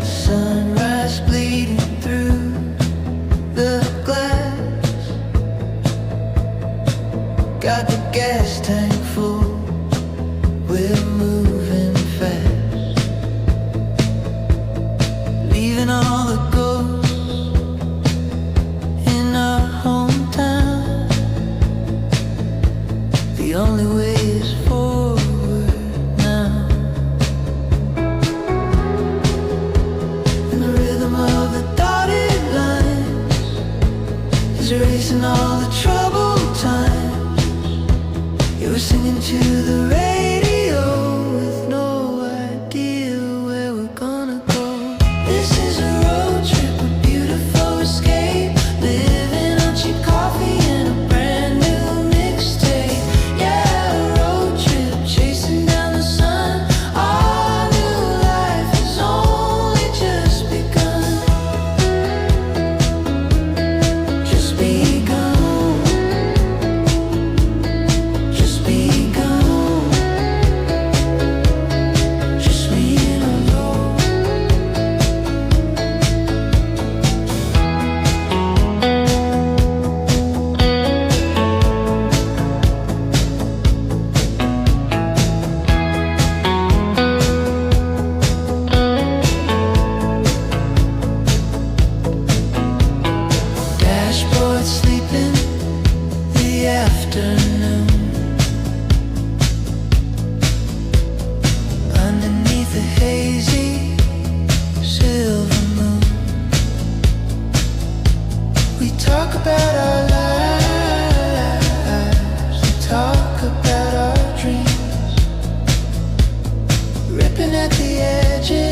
Sunrise bleeding through the glass. Got the gas tank full. We're moving fast, leaving all the ghosts in our hometown. The only way is forward now. And the rhythm of the dotted lines is erasing all the troubled times. You were singing to the radio with no idea where we're gonna go. This is a road trip, a beautiful escape. Living on cheap coffee and a brand new mixtape. Yeah, a road trip, chasing down the sun. Our new life has only just begun. Just begun. Just begun. Just me and alone. Dashboard sleeping the afternoon. Underneath the hazy silver moon, we talk about our lives, we talk about our dreams, ripping at the edges.